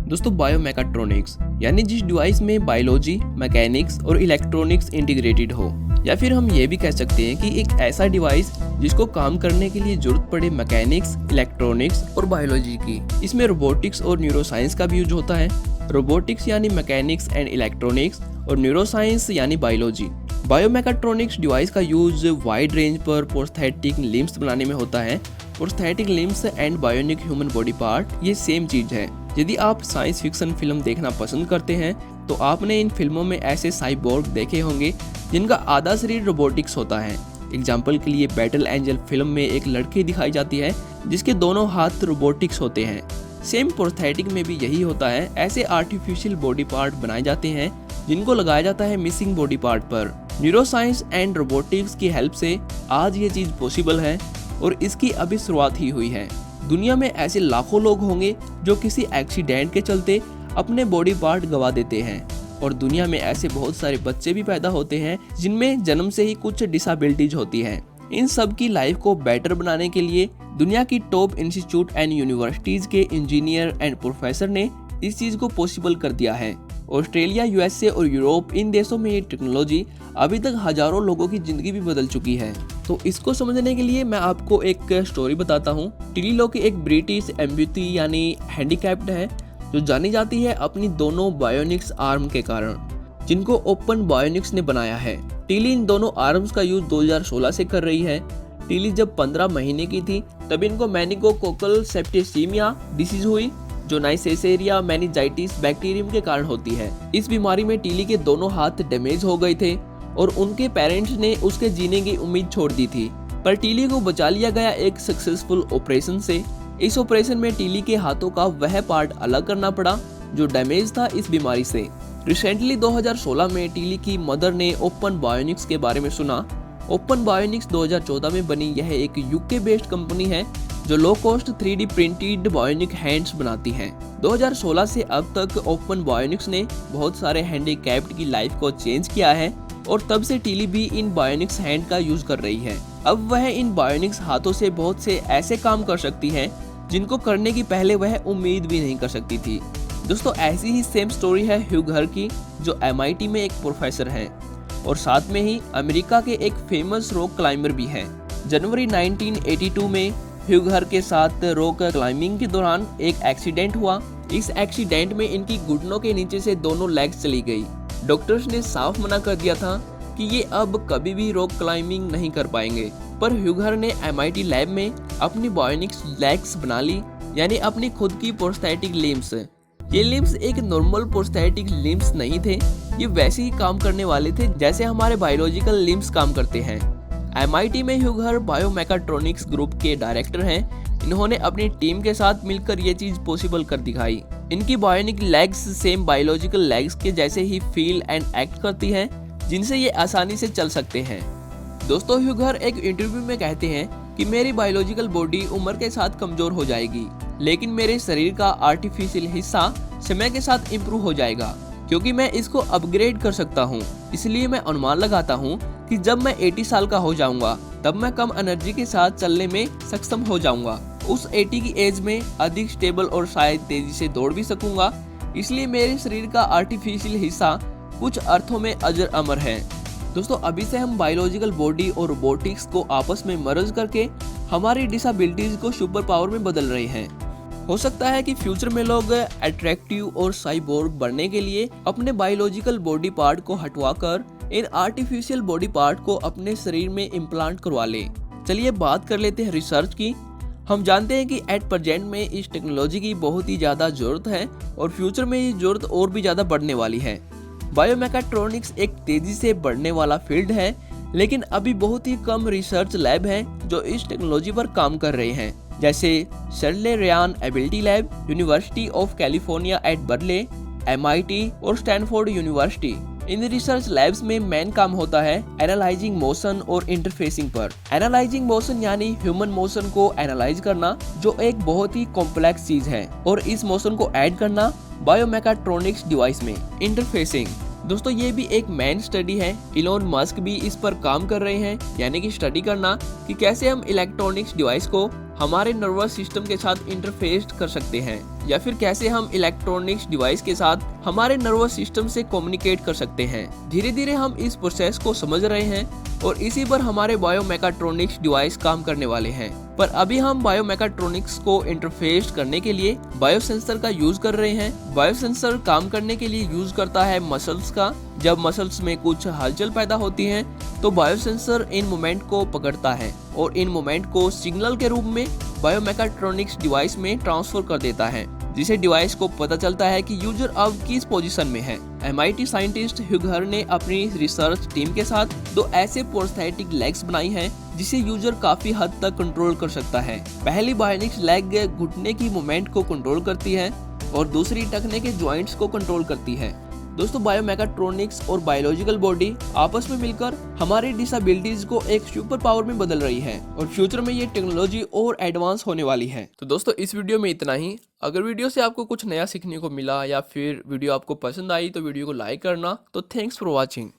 दोस्तों बायोमेकाट्रॉनिक्स यानी जिस डिवाइस में बायोलॉजी, मैकेनिक्स और इलेक्ट्रॉनिक्स इंटीग्रेटेड हो, या फिर हम ये भी कह सकते हैं कि एक ऐसा डिवाइस जिसको काम करने के लिए जरूरत पड़े मैकेनिक्स, इलेक्ट्रॉनिक्स और बायोलॉजी की। इसमें रोबोटिक्स और न्यूरोसाइंस का भी यूज होता है। रोबोटिक्स यानी मैकेनिक्स एंड इलेक्ट्रॉनिक्स और न्यूरोसाइंस यानी बायोलॉजी। बायोमेकाट्रॉनिक्स डिवाइस का यूज वाइड रेंज पर प्रोस्थेटिक लिम्स बनाने में होता है। Prosthetic limbs and bionic human body part ये सेम चीज है। यदि आप साइंस फिक्शन फिल्म देखना पसंद करते हैं तो आपने इन फिल्मों में ऐसे साइबोर्ग देखे होंगे जिनका आधा शरीर रोबोटिक्स होता है। एग्जाम्पल के लिए बैटल एंजल फिल्म में एक लड़की दिखाई जाती है जिसके दोनों हाथ रोबोटिक्स होते हैं। सेम प्रोस्थेटिक में भी यही होता है। ऐसे आर्टिफिशियल बॉडी पार्ट बनाए जाते हैं जिनको लगाया जाता है मिसिंग बॉडी पार्ट पर। न्यूरोसाइंस एंड रोबोटिक्स की हेल्प से आज ये चीज पॉसिबल है और इसकी अभी शुरुआत ही हुई है। दुनिया में ऐसे लाखों लोग होंगे जो किसी एक्सीडेंट के चलते अपने बॉडी पार्ट गवा देते हैं, और दुनिया में ऐसे बहुत सारे बच्चे भी पैदा होते हैं जिनमें जन्म से ही कुछ डिसेबिलिटीज होती है। इन सब की लाइफ को बेटर बनाने के लिए दुनिया की टॉप इंस्टीट्यूट एंड यूनिवर्सिटीज के इंजीनियर एंड प्रोफेसर ने इस चीज को पॉसिबल कर दिया है। ऑस्ट्रेलिया, यूएसए और यूरोप, इन देशों में ये टेक्नोलॉजी अभी तक हजारों लोगों की जिंदगी भी बदल चुकी है। तो इसको समझने के लिए मैं आपको एक स्टोरी बताता हूँ। टिली लो की एक ब्रिटिश एम्प्यूटी यानी हैंडीकैप्ड है जो जानी जाती है अपनी दोनों बायोनिक्स आर्म के कारण, जिनको ओपन बायोनिक्स ने बनाया है। टिली इन दोनों आर्म्स का यूज 2016 से कर रही है। टिली जब 15 महीने की थी तब इनको मेनिंगोकोकल सेप्टिसिमिया डिसीज हुई जो नाइसेरिया मेनिंजाइटिस बैक्टीरियम के कारण होती है। इस बीमारी में टिली के दोनों हाथ डैमेज हो गए थे और उनके पेरेंट्स ने उसके जीने की उम्मीद छोड़ दी थी, पर टिली को बचा लिया गया एक सक्सेसफुल ऑपरेशन से। इस ऑपरेशन में टिली के हाथों का वह पार्ट अलग करना पड़ा जो डैमेज था इस बीमारी से। रिसेंटली 2016 में टिली की मदर ने ओपन बायोनिक्स के बारे में सुना। ओपन बायोनिक्स 2014 में बनी यह एक यूके बेस्ड कंपनी है जो low cost 3D printed bionic hands बनाती है। 2016 से अब तक ओपन बायोनिक्स ने बहुत सारे हैंडीकैप्ड की लाइफ को चेंज किया है और तब से टिली भी इन बायोनिक्स हैंड का यूज कर रही है। अब वह इन बायोनिक्स हाथों से बहुत से ऐसे काम कर सकती है जिनको करने की पहले वह उम्मीद भी नहीं कर सकती थी। दोस्तों ऐसी ही सेम स्टोरी है ह्यूग हर की, जो MIT में एक प्रोफेसर है और साथ में ही अमेरिका के एक फेमस रॉक क्लाइंबर भी है। जनवरी 1982 में ह्यूग हर के साथ रॉक क्लाइंबिंग के दौरान एक एक्सीडेंट हुआ। इस एक्सीडेंट में इनकी घुटनों के नीचे से दोनों लेग्स चली गई। डॉक्टर्स ने साफ मना कर दिया था कि ये अब कभी भी रॉक क्लाइंबिंग नहीं कर पाएंगे, पर ह्यूग हर ने MIT लैब में अपनी बायोनिक्स लेग्स बना ली, यानी अपनी खुद की प्रोस्थेटिक लिम्स। ये लिम्स एक नॉर्मल प्रोस्थेटिक लिम्स नहीं थे, ये वैसे ही काम करने वाले थे जैसे हमारे बायोलॉजिकल लिम्स काम करते हैं। MIT में ह्यूग हर बायोमेकाट्रॉनिक्स ग्रुप के डायरेक्टर हैं। इन्होंने अपनी टीम के साथ मिलकर ये चीज पॉसिबल कर दिखाई। इनकी bionic legs same biological legs के जैसे ही फील एंड एक्ट करती हैं, जिनसे ये आसानी से चल सकते हैं। दोस्तों ह्यूग हर एक इंटरव्यू में कहते हैं कि मेरी बायोलॉजिकल बॉडी उम्र के साथ कमजोर हो जाएगी, लेकिन मेरे शरीर का आर्टिफिशियल हिस्सा समय के साथ इम्प्रूव हो जाएगा क्योंकि मैं इसको अपग्रेड कर सकता हूँ। इसलिए मैं अनुमान लगाता हूँ कि जब मैं 80 साल का हो जाऊंगा तब मैं कम एनर्जी के साथ चलने में सक्षम हो जाऊंगा। उस 80 की एज में अधिक स्टेबल और शायद तेजी से दौड़ भी सकूंगा। इसलिए मेरे शरीर का आर्टिफिशियल हिस्सा कुछ अर्थों में अजर अमर है। दोस्तों अभी से हम बायोलॉजिकल बॉडी और रोबोटिक्स को आपस में मर्ज करके हमारी डिसेबिलिटीज को सुपर पावर में बदल रहे हैं। हो सकता है कि फ्यूचर में लोग अट्रैक्टिव और साइबोर्ग बनने के लिए अपने बायोलॉजिकल बॉडी पार्ट को हटवाकर इन आर्टिफिशियल बॉडी पार्ट को अपने शरीर में इम्प्लांट करवा लें। चलिए बात कर लेते हैं रिसर्च की। हम जानते हैं कि एट प्रेजेंट में इस टेक्नोलॉजी की बहुत ही ज़्यादा ज़रूरत है और फ्यूचर में ये ज़रूरत और भी ज़्यादा बढ़ने वाली है। बायोमेकाट्रॉनिक्स एक तेज़ी से बढ़ने वाला फील्ड है, लेकिन अभी बहुत ही कम रिसर्च लैब हैं जो इस टेक्नोलॉजी पर काम कर रहे हैं, जैसे Shirley Ryan ability lab, university of California at Berkeley, MIT और स्टैनफोर्ड यूनिवर्सिटी। इन रिसर्च लैब्स में मेन काम होता है एनालाइजिंग मोशन और इंटरफेसिंग पर। एनालाइजिंग मोशन यानी ह्यूमन मोशन को एनालाइज करना, जो एक बहुत ही कॉम्प्लेक्स चीज है, और इस मोशन को ऐड करना बायोमेकाट्रॉनिक्स डिवाइस में। इंटरफेसिंग दोस्तों ये भी एक मेन स्टडी है। इलोन मस्क भी इस पर काम कर रहे हैं, यानी कि स्टडी करना कि कैसे हम इलेक्ट्रॉनिक्स डिवाइस को हमारे नर्वस सिस्टम के साथ इंटरफेस कर सकते हैं, या फिर कैसे हम इलेक्ट्रॉनिक्स डिवाइस के साथ हमारे नर्वस सिस्टम से कम्युनिकेट कर सकते हैं। धीरे धीरे हम इस प्रोसेस को समझ रहे हैं और इसी पर हमारे बायोमेकाट्रॉनिक्स डिवाइस काम करने वाले हैं। पर अभी हम बायोमेकाट्रॉनिक्स को इंटरफेस करने के लिए बायोसेंसर का यूज कर रहे हैं। बायोसेंसर काम करने के लिए यूज करता है मसल्स का। जब मसल्स में कुछ हलचल पैदा होती है तो बायोसेंसर इन मोमेंट को पकड़ता है और इन मोमेंट को सिग्नल के रूप में बायोमेकाट्रॉनिक्स डिवाइस में ट्रांसफर कर देता है, जिसे डिवाइस को पता चलता है कि यूजर अब किस पोजीशन में है। MIT साइंटिस्ट ह्यूगर ने अपनी रिसर्च टीम के साथ 2 ऐसे प्रोस्थेटिक लेग्स बनाई हैं जिसे यूजर काफी हद तक कंट्रोल कर सकता है। पहली बायोनिक्स लेग घुटने की मूवमेंट को कंट्रोल करती है और दूसरी टखने के जॉइंट्स को कंट्रोल करती है। दोस्तों, बायोमेकाट्रॉनिक्स और बायोलॉजिकल बॉडी आपस में मिलकर हमारी डिसेबिलिटीज को एक सुपर पावर में बदल रही है और फ्यूचर में ये टेक्नोलॉजी और एडवांस होने वाली है। तो दोस्तों, इस वीडियो में इतना ही। अगर वीडियो से आपको कुछ नया सीखने को मिला या फिर वीडियो आपको पसंद आई तो वीडियो को लाइक करना। तो थैंक्स फॉर वॉचिंग।